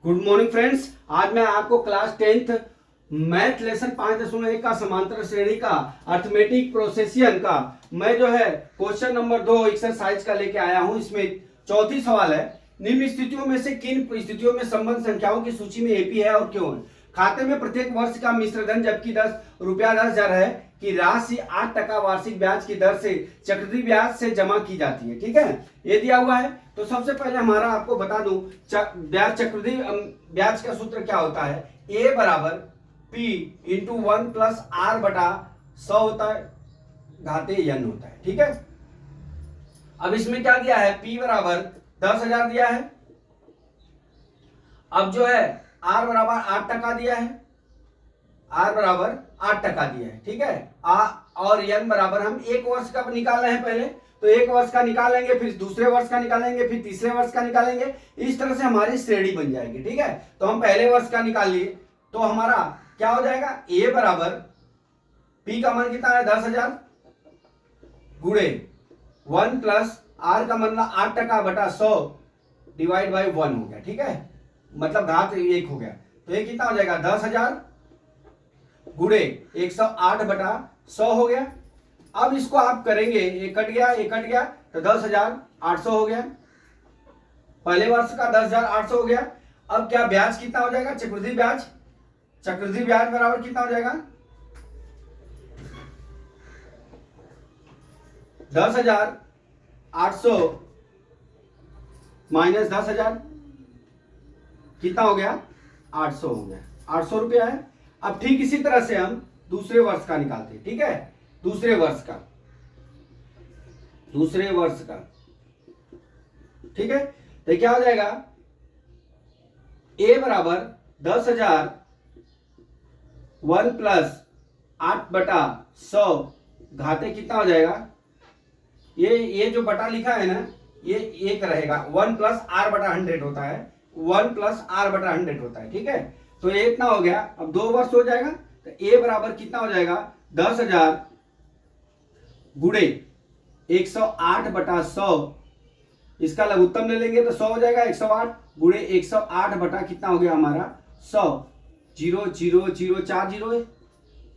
Good morning friends. आज मैं आपको क्लास 10th मैथ लेसन 5.1 का समांतर श्रेणी का अर्थमेटिक प्रोसेसियन का मैं जो है क्वेश्चन नंबर 2 एक्सरसाइज का लेके आया हूं। इसमें चौथी सवाल है, निम्न स्थितियों में से किन स्थितियों में संबंध संख्याओं की सूची में एपी है और क्यों है। खाते में प्रत्येक वर्ष का मिश्र धन जबकि ₹10,000 है कि राशि 8% वार्षिक ब्याज की दर से चक्रवृद्धि ब्याज से जमा की जाती है। ठीक है, ये दिया हुआ है। तो सबसे पहले हमारा आपको बता दूं ब्याज चक्रवृद्धि ब्याज का सूत्र क्या होता है। ए बराबर पी इंटू 1 प्लस आर बटा 100 होता है, घाते n होता है। ठीक है, अब इसमें क्या दिया है, पी बराबर 10,000 दिया है। अब जो है आर बराबर 8% दिया है, आर बराबर 8% दिया है। ठीक है, और n बराबर हम एक वर्ष का निकाल रहे हैं। पहले तो एक वर्ष का निकालेंगे, फिर दूसरे वर्ष का निकालेंगे, फिर तीसरे वर्ष का निकालेंगे। इस तरह से हमारी श्रेणी बन जाएगी। ठीक है, तो हम पहले वर्ष का निकाल लिए तो हमारा क्या हो जाएगा, ए बराबर पी का मान कितना है 10,000 गुणे 1 प्लस आर का मान 8% बटा 100 डिवाइड बाई 1 हो गया। ठीक है, मतलब घात 1 हो गया। तो ये कितना हो जाएगा 10,000 गुणे 108 बटा 100 हो गया। अब इसको आप करेंगे, ये कट गया तो 10,800 हो गया। पहले वर्ष का 10,800 हो गया। अब क्या ब्याज कितना हो जाएगा, चक्रवृद्धि ब्याज बराबर कितना हो जाएगा 10,800 माइनस 10,000 कितना हो गया 800 हो गया, 800 रुपया है। अब ठीक इसी तरह से हम दूसरे वर्ष का निकालते हैं। ठीक है, दूसरे वर्ष का ठीक है, तो क्या हो जाएगा, ए बराबर 10,000 1 प्लस 8 बटा 100 घाते कितना हो जाएगा, ये जो बटा लिखा है ना, ये एक रहेगा। 1 प्लस आर बटा 100 होता है, 1 प्लस आर बटा 100 होता है। ठीक है, तो ये इतना हो गया। अब 2 वर्ष हो जाएगा तो ए बराबर कितना हो जाएगा 10,000 गुणे 108 बटा 100, इसका लघुत्तम ले लेंगे तो 100 हो जाएगा। 108 गुणे 108 बटा कितना हो गया हमारा 100, 0 0 0 4 0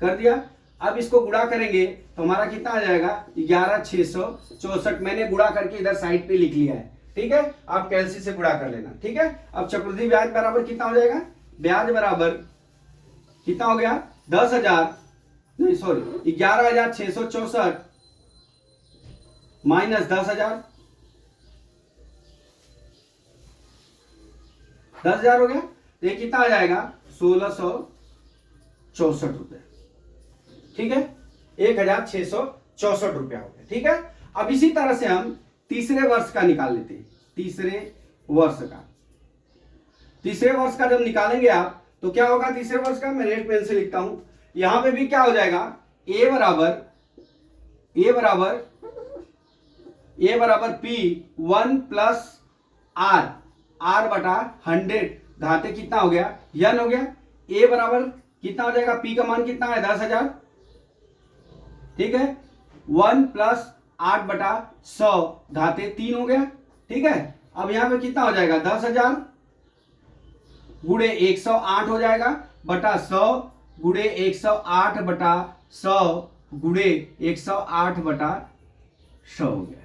कर दिया। अब इसको गुणा करेंगे तो हमारा कितना आ जाएगा 11,664। मैंने गुणा करके इधर साइड पे लिख लिया है। ठीक है, आप कैलसी से गुणा कर लेना। ठीक है, अब चक्रवृद्धि ब्याज बराबर कितना हो जाएगा, ब्याज बराबर कितना हो गया 11,664 माइनस 10,000 हो गया। तो ये कितना आ जाएगा 1,664 रुपए। ठीक है, 1,664 रुपया हो गया। ठीक है, अब इसी तरह से हम तीसरे वर्ष का निकाल लेते हैं। तीसरे वर्ष का जब निकालेंगे आप तो क्या होगा, तीसरे वर्ष का मैं रेड पेन से लिखता हूं। यहां पे भी क्या हो जाएगा, ए बराबर पी 1 प्लस आर बटा 100 घाते कितना हो गया n हो गया। ए बराबर कितना हो जाएगा, पी का मान कितना है 10,000। ठीक है, 1 प्लस 8 बटा 100 घाते 3 हो गया। ठीक है, अब यहां पे कितना हो जाएगा 10,000 गुणे 108 हो जाएगा बटा 100 गुणे 108 बटा 100 गुणे 108 बटा 100 हो गया।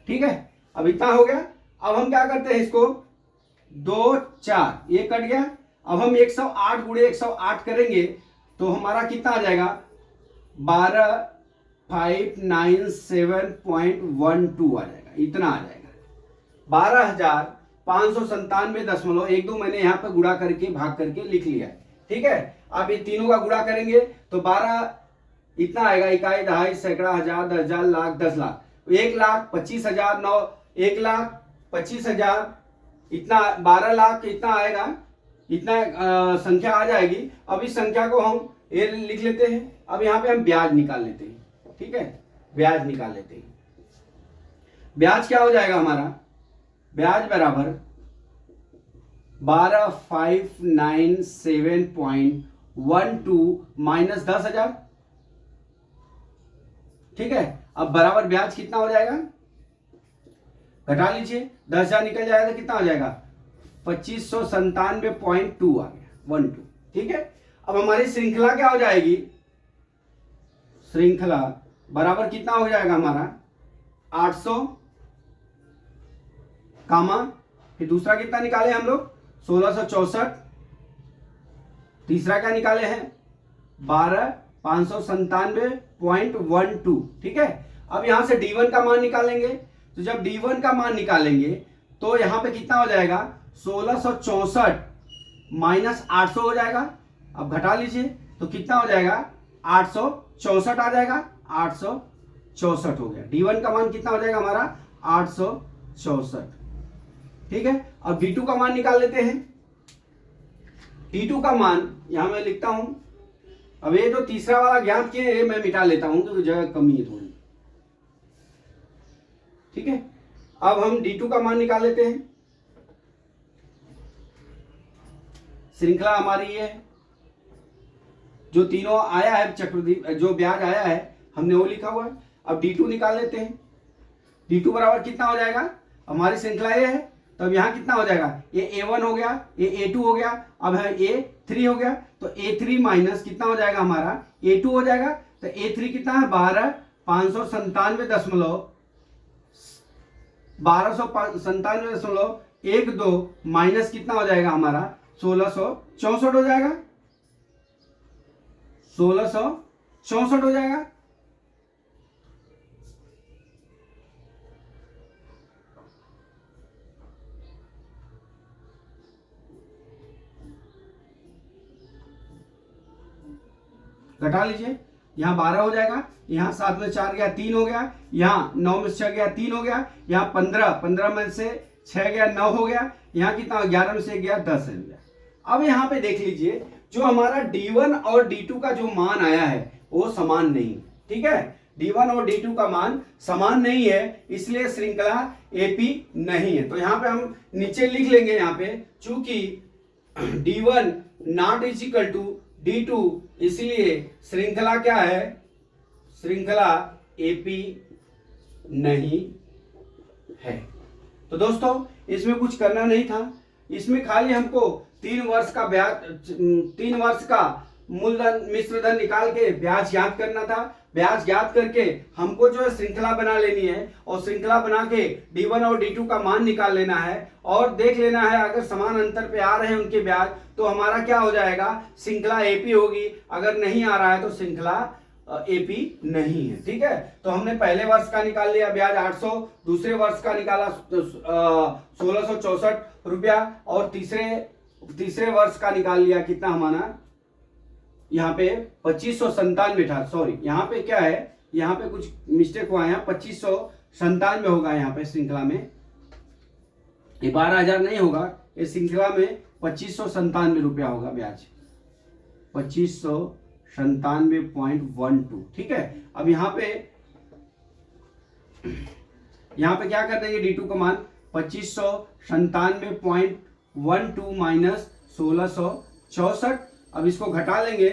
ठीक है, अब इतना हो गया। अब हम क्या करते हैं, इसको 2 4 ये कट गया। अब हम 108 गुणे 108 करेंगे तो हमारा कितना आ जाएगा 12,597.12 आ जाएगा, इतना आ जाएगा 12,597.12। मैंने यहाँ पे गुणा करके भाग करके लिख लिया है। ठीक है, आप ये तीनों का गुणा करेंगे तो 12 इतना आएगा, इकाई दहाई सैकड़ा हजार 10,000 लाख 10 लाख 1,25,000 1,25,000 इतना 12 लाख इतना आएगा, इतना संख्या आ जाएगी। अब इस संख्या को हम ये लिख लेते हैं। अब यहाँ पे हम ब्याज निकाल लेते हैं। ठीक है, ब्याज निकाल लेते हैं। ब्याज क्या हो जाएगा हमारा, ब्याज बराबर 12,597.12 माइनस 10,000। ठीक है, अब बराबर ब्याज कितना हो जाएगा, घटा लीजिए, 10,000 निकल जाएगा तो कितना हो जाएगा 2597.2 आ गया 12, ठीक है। अब हमारी श्रृंखला क्या हो जाएगी, श्रृंखला बराबर कितना हो जाएगा हमारा 800 कामा, फिर दूसरा कितना निकाले हम लोग 1664, तीसरा क्या निकाले हैं 12597.12, ठीक है। अब यहां से D1 का मान निकालेंगे, तो जब D1 का मान निकालेंगे तो यहां पे कितना हो जाएगा 1664 माइनस 800 हो जाएगा। अब घटा लीजिए तो कितना हो जाएगा 864 आ जाएगा, 864 हो गया। D1 का मान कितना हो जाएगा हमारा 864, ठीक है। अब D2 का मान निकाल लेते हैं। D2 का मान यहां मैं लिखता हूं, अब ये जो तीसरा वाला ज्ञात किए मैं मिटा लेता हूं क्योंकि जगह कमी है थोड़ी, ठीक है। अब हम D2 का मान निकाल लेते हैं। श्रृंखला हमारी ये जो तीनों आया है चक्रवृद्धि जो ब्याज आया है हमने वो लिखा हुआ है। अब D2 निकाल लेते हैं। D2 बराबर कितना हो जाएगा, हमारी श्रृंखला ये है तो अब यहाँ कितना हो जाएगा, ये A1 हो गया, ये A2 हो गया, अब है A3 हो गया, तो A3 माइनस कितना हो जाएगा हमारा A2 हो जाएगा। तो A3 कितना है 1297.12 माइनस कितना हो जाएगा हमारा 1664 हो जाएगा, 1664 हो जाएगा। घटा लीजिए, यहाँ 12 हो जाएगा, यहाँ 7 में 4 गया 3 हो गया, यहाँ 9 में 6 गया 3 हो गया, यहाँ 15 में से 6 गया 9 हो गया, यहाँ कितना 11 में से गया 10 हो गया। अब यहाँ पे देख लीजिए जो हमारा D1 और D2 का जो मान आया है वो समान नहीं, ठीक है। D1 और D2 का मान समान नहीं है, इसलिए श्रृंखला AP नहीं है। तो यहाँ पे हम नीचे लिख लेंगे, यहाँ पे चूंकि D1 not is equal to D2 इसलिए श्रृंखला क्या है, श्रृंखला AP नहीं है। तो दोस्तों इसमें कुछ करना नहीं था, इसमें खाली हमको 3 वर्ष का ब्याज 3 वर्ष का मूलधन मिश्र धन निकाल के ब्याज ज्ञात करना था। ब्याज ज्ञात करके हमको जो है श्रृंखला बना लेनी है और श्रृंखला बना के D1 और D2 का मान निकाल लेना है और देख लेना है अगर समान अंतर पे आ रहे हैं उनके ब्याज तो हमारा क्या हो जाएगा, श्रृंखला AP होगी। अगर नहीं आ रहा है तो श्रृंखला AP नहीं है, ठीक है। तो हमने पहले वर्ष का निकाल लिया ब्याज 800, दूसरे वर्ष का निकाला 1664 रुपया और तीसरे वर्ष का निकाल लिया कितना हमारा यहाँ पे 2597 था, सॉरी यहाँ पे क्या है, यहाँ पे कुछ मिस्टेक हुआ है, यहाँ 2597 होगा यहाँ पे श्रृंखला में, ये 12,000 नहीं होगा, ये श्रृंखला में 2597 रुपया होगा ब्याज, 2597.12, ठीक है। अब यहाँ पे क्या कर देंगे D2 का मान 2597.12 माइनस 1664। अब इसको घटा लेंगे,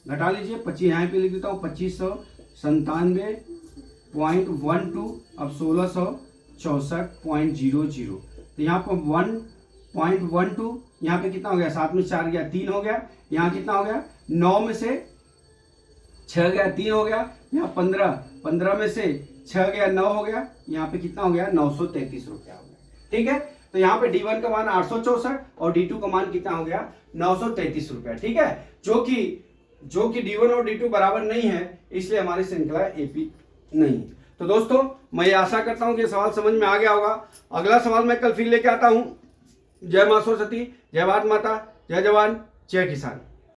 घटा लीजिए 25 यहाँ पे लिख देता हूँ 2597.12 अब 1664.00 तो यहाँ पर 1.12 यहाँ पे कितना हो गया, 7 में 4 गया 3 हो गया, यहाँ कितना हो गया 9 में से 6 गया 3 हो गया, यहाँ 15 में से 6 गया 9 हो गया, यहाँ पे कितना हो गया 933 रुपया हो गया, ठीक है। तो यहाँ पे D1 का मान 864 और D2 का मान कितना हो गया 933 रुपया, ठीक है। जो कि D1 और D2 बराबर नहीं है इसलिए हमारी श्रृंखला AP नहीं। तो दोस्तों मैं आशा करता हूं कि सवाल समझ में आ गया होगा। अगला सवाल मैं कल फिर लेके आता हूं। जय मां सरस्वती, जय भारत माता, जय जवान, जय किसान।